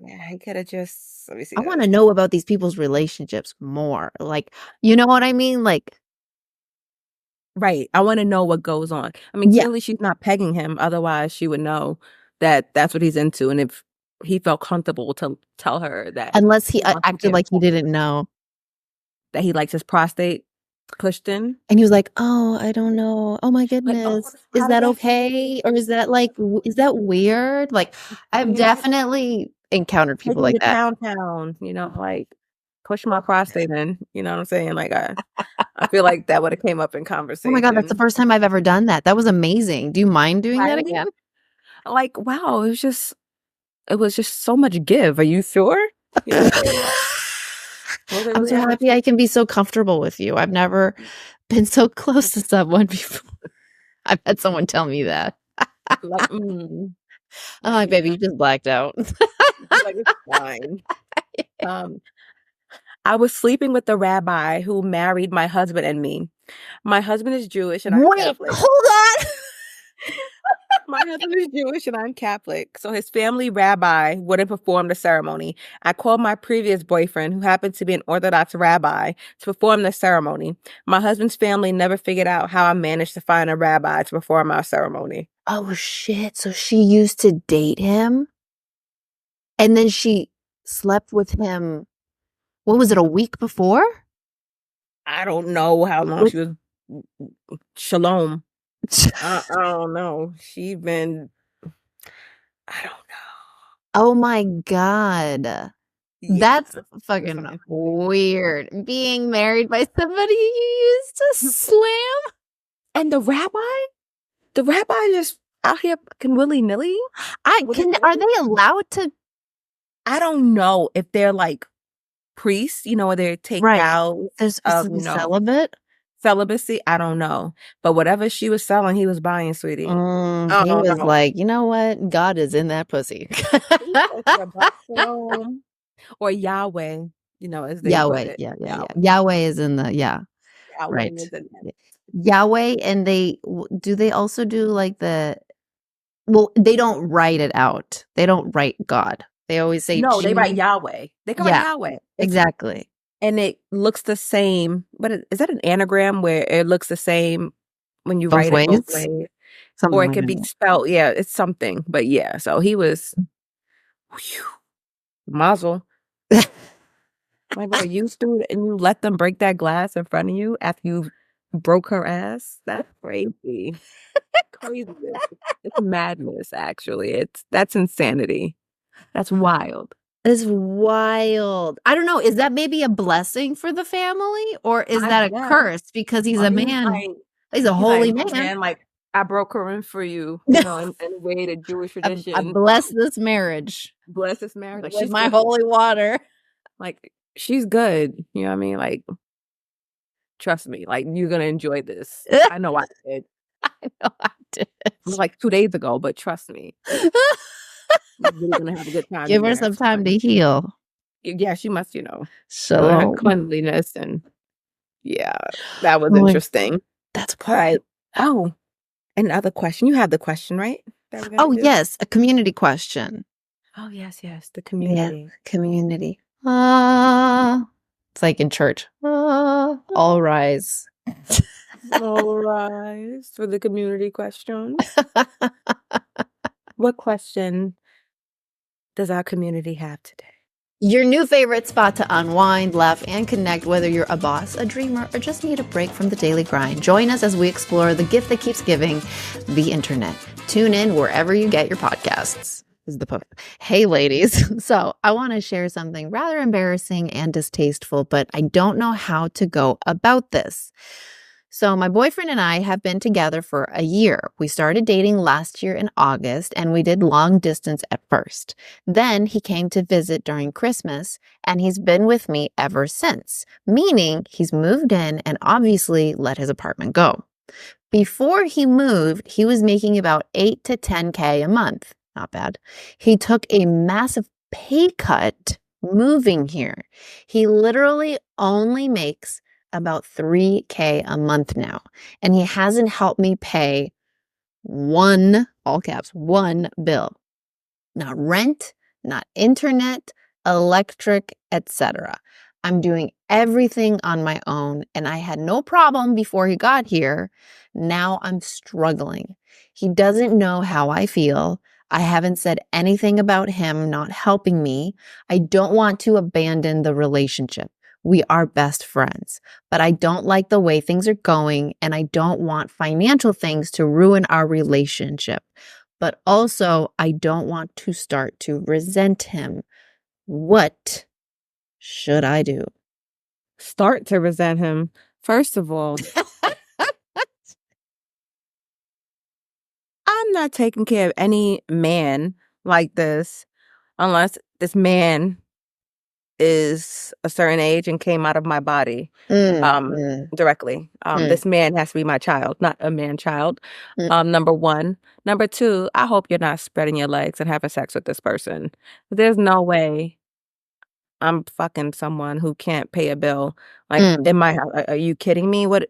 Yeah, he could have just, let me see. I want to know about these people's relationships more. Like, you know what I mean? Like, Right. I want to know what goes on. I mean, Yeah. clearly she's not pegging him. Otherwise, she would know that that's what he's into. And if he felt comfortable to tell her that, unless he wants to acted get like he didn't know. that he likes his prostate pushed in. And he was like, oh, I don't know. Oh my goodness. how Is does that that okay? Or is that like, is that weird? Like, I've Yeah. definitely encountered people Taking like you that. downtown, you know, like push my prostate in. You know what I'm saying? Like, I feel like that would have came up in Oh conversation. my God, that's the first time I've ever done that. That was amazing. Do you mind doing that Right? again? Like, wow, it was just so much give. Are you sure? You know? Was it I'm really so ever? happy I can be so comfortable with you. I've never been so close to someone before. I've had someone tell me that. Like, I'm like, baby, you just blacked out. like it's fine. I was sleeping with the rabbi who married my husband and me. My husband is Jewish and I'm Wait, Catholic. hold on. My husband is Jewish and I'm Catholic, so his family rabbi wouldn't perform the ceremony. I called my previous boyfriend, who happened to be an Orthodox rabbi, to perform the ceremony. My husband's family never figured out how I managed to find a rabbi to perform our ceremony. Oh, shit. So she used to date him and then she slept with him. What was it, a week before? I don't know how long With- she was. Shalom. I don't know. She been. I don't know. Oh my God. Yeah, That's it's fucking something. weird. Being married by somebody you used to slam. And the rabbi just out here fucking willy nilly. Are they allowed to? I don't know if they're like priests, or they take Right. vows They're supposed of, to be celibate? celibacy. I don't know. But whatever she was selling, he was buying, sweetie. I He don't was know. like, you know what? God is in that pussy. Or Yahweh, as they put Yahweh. it. Yeah. Yahweh. Yahweh is in the, Yahweh right. is in it. Yahweh, and do they also do like they don't write it out. They don't write God. They always say No, they write G. Yahweh. They can write Yeah, Yahweh. exactly. And it looks the same. Is that an anagram where it looks the same when you Both write it both ways. ways? Something Or it like could be that. spelled. Yeah, it's something. But yeah, so he was mazel. My boy, you stood and you let them break that glass in front of you after you broke her ass. That's crazy. Crazy. It's madness, actually. That's insanity. That's wild. It's wild. I don't know. Is that maybe a blessing for the family, or is I that a guess. curse because he's a He was man? He's a he's like, holy "No, man. man, like I broke her in for you, in a way to Jewish I tradition. bless this marriage Bless this marriage. Like with she's my good. holy water. Like she's good. You know what I mean? Like trust me. Like you're gonna enjoy this. I know I did. I know I did. It was like 2 days ago, but trust me, you're really gonna have a good time. Give You're her gonna have some time fun. to heal. Yeah, she must, her Shalom. cleanliness and yeah, that was Oh my- interesting. That's All right. Oh, another question. You have the question, right? that we're gonna Oh do? yes, a community question. Oh yes, the Yeah, community. community. It's like in church. All rise. All rise for the community question. What question does our community have today? Your new favorite spot to unwind, laugh, and connect, whether you're a boss, a dreamer, or just need a break from the daily grind. Join us as we explore the gift that keeps giving, the internet. Tune in wherever you get your podcasts. Is the post. Hey, ladies. So I want to share something rather embarrassing and distasteful, but I don't know how to go about this. So my boyfriend and I have been together for a year. We started dating last year in August, and we did long distance at first. Then he came to visit during Christmas, and he's been with me ever since, meaning he's moved in and obviously let his apartment go. Before he moved, he was making about 8 to 10K a month. Not bad. He took a massive pay cut moving here. He literally only makes about 3K a month now, and he hasn't helped me pay one, all caps, one bill. Not rent, not internet, electric, etc. I'm doing everything on my own, and I had no problem before he got here. Now I'm struggling. He doesn't know how I feel. I haven't said anything about him not helping me. I don't want to abandon the relationship. We are best friends, but I don't like the way things are going, and I don't want financial things to ruin our relationship. But also, I don't want to start to resent him. What should I do? Start to resent him. First of all, I'm not taking care of any man like this unless this man is a certain age and came out of my body directly. Mm. This man has to be my child, not a man child. Mm. Number one. Number two, I hope you're not spreading your legs and having sex with this person. There's no way I'm fucking someone who can't pay a bill. Like in my house. Are you kidding me? What?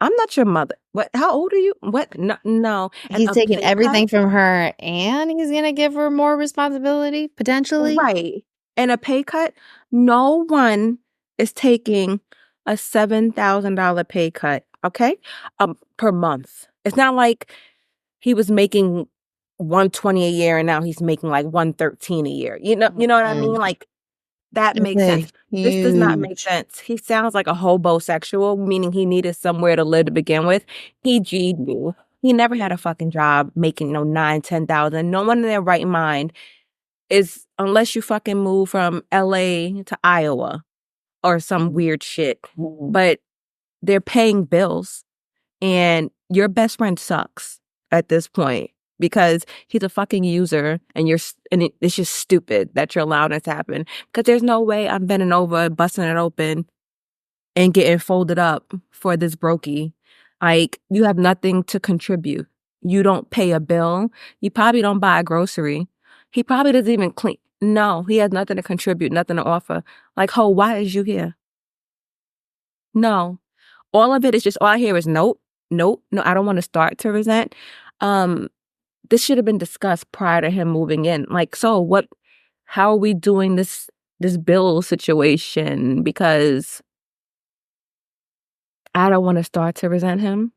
I'm not your mother. What? How old are you? What? No, no. And He's a taking pay everything cut? from her and he's gonna give her more responsibility, potentially. Right. And a pay cut? No one is taking a $7,000 pay cut, okay? Per month. It's not like he was making 120 a year and now he's making like 113 a year. You know what I mean? Mm. Like that It's makes a sense. This does not make huge. sense. He sounds like a hobosexual, meaning he needed somewhere to live to begin with. He G'd you. He never had a fucking job making, 9, 10,000. No one in their right mind is, unless you fucking move from LA to Iowa or some weird shit. But they're paying bills and your best friend sucks at this point because he's a fucking user and it's just stupid that you're allowing this to happen because there's no way I'm bending over, busting it open and getting folded up for this brokey. Like, you have nothing to contribute. You don't pay a bill. You probably don't buy a grocery. He probably doesn't even clean. No, he has nothing to contribute, nothing to offer. Like, ho, why is you here? No. All of it is just, all I hear is nope, nope, no, I don't want to start to resent. This should have been discussed prior to him moving in. Like, so what, how are we doing this bill situation? Because I don't want to start to resent him.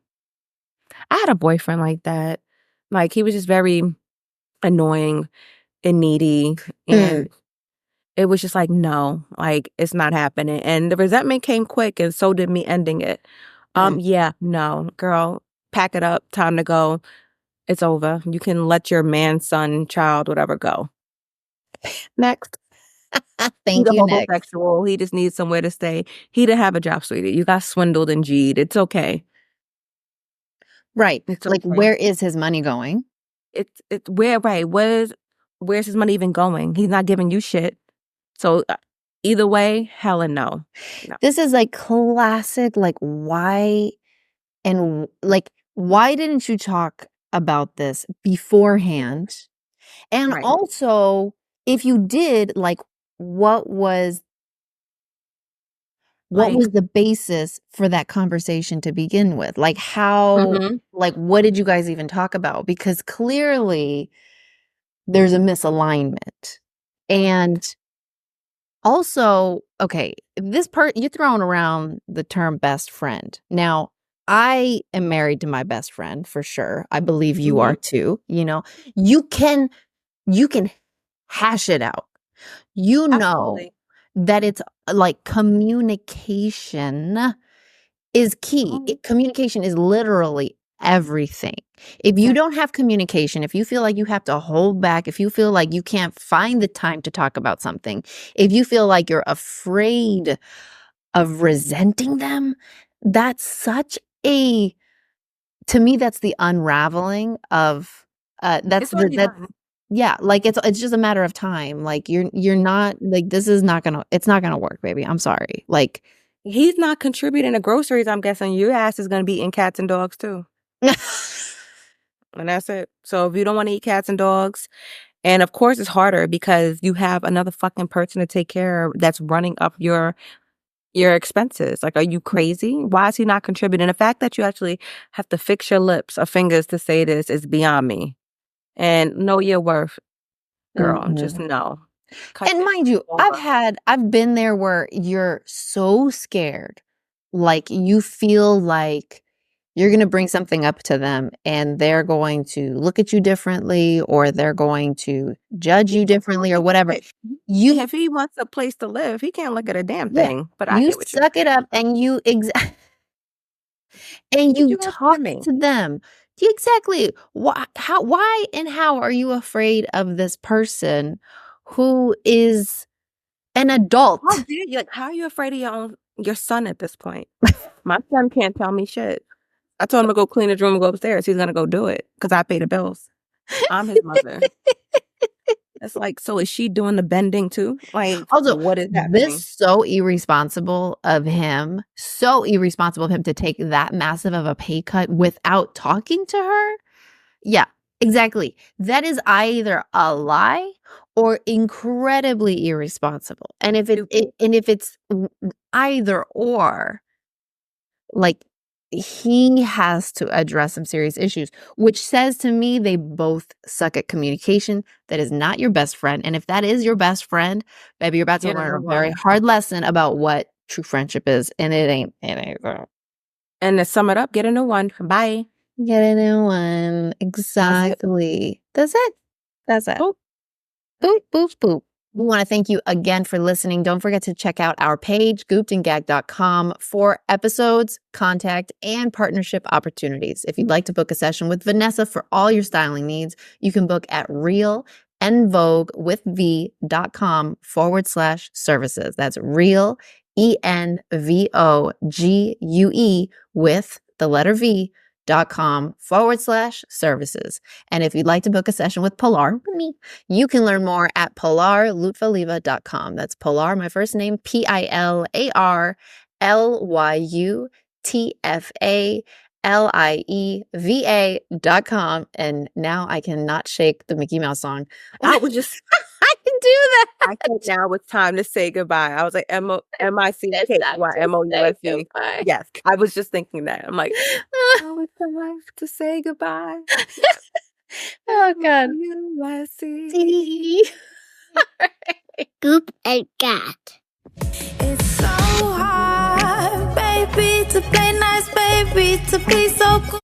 I had a boyfriend like that. Like, he was just very annoying and needy. And it was just like, no, like, it's not happening. And the resentment came quick, and so did me ending it. Yeah, no, girl, pack it up. Time to go. It's over. You can let your man, son, child, whatever go. Next. He's Thank a you, next. homosexual. He just needs somewhere to stay. He didn't have a job, sweetie. You got swindled and G'd. It's okay. Right. It's Like, okay. where is his money going? It's where, right? Where's his money even going? He's not giving you shit. So either way, hella no. This is like classic, like, why didn't you talk about this beforehand? And Right. also, if you did, like, what was Like, the basis for that conversation to begin with? Like, how, mhm. like, what did you guys even talk about? Because clearly there's a misalignment. And also, okay, you're throwing around the term best friend. Now, I am married to my best friend for sure. I believe you are too. You can hash it out. You know Absolutely. that it's like communication is key. Communication is literally everything. If you don't have communication, if you feel like you have to hold back, if you feel like you can't find the time to talk about something, if you feel like you're afraid of resenting them, that's to me, that's the unraveling of, It's already done. yeah, like it's just a matter of time. Like you're not, like, it's not gonna work, baby. I'm sorry. Like, He's not contributing to groceries. I'm guessing your ass is gonna be eating cats and dogs too. And that's it. So if you don't want to eat cats and dogs, and of course it's harder because you have another fucking person to take care of that's running up your expenses. Like, are you crazy? Why is he not contributing? The fact that you actually have to fix your lips or fingers to say this is beyond me. And know your worth, girl. Just no. Cut and this mind you, over. I've been there where you're so scared, like you feel like you're going to bring something up to them and they're going to look at you differently, or they're going to judge you differently, or whatever. If he wants a place to live, he can't look at a damn thing. But I You get what you're suck it up and you and What you you gonna say to talk me? to them. Exactly. Why and how are you afraid of this person who is an adult? How dare you? Like, how are you afraid of your son at this point? My son can't tell me shit. I told him to go clean his room and go upstairs. He's gonna go do it because I pay the bills. I'm his mother. It's like, so is she doing the bending too? Like, Also, what is happening? this so irresponsible of him to take that massive of a pay cut without talking to her. Yeah, exactly. That is either a lie or incredibly irresponsible. And if it's either or, like, he has to address some serious issues, which says to me they both suck at communication. That is not your best friend. And if that is your best friend, baby, you're about to learn a very hard lesson about what true friendship is. And it ain't. And to sum it up, get a new one. Bye. Get a new one. Exactly. That's it. Boop. Boop, boop, boop. We want to thank you again for listening. Don't forget to check out our page, goopedandgag.com, for episodes, contact, and partnership opportunities. If you'd like to book a session with Vanessa for all your styling needs, you can book at realenvogue.com/services. That's real, ENVOGUE with the letter V.com/services. And if you'd like to book a session with Pilar, me, you can learn more at pilarlutvaliva.com. That's Pilar, my first name, PILARLYUTFALIEVA.com. And now I cannot shake the Mickey Mouse song. I was just, I can do that. I said now it's time to say goodbye. I was like, MICKYMOUSE. Yes, I was just thinking that. I'm like, now it's time to say goodbye. Oh, God. MICKYMOUSE. Goop and Gag. It's so hard, baby, to play nice, baby, to be so cool.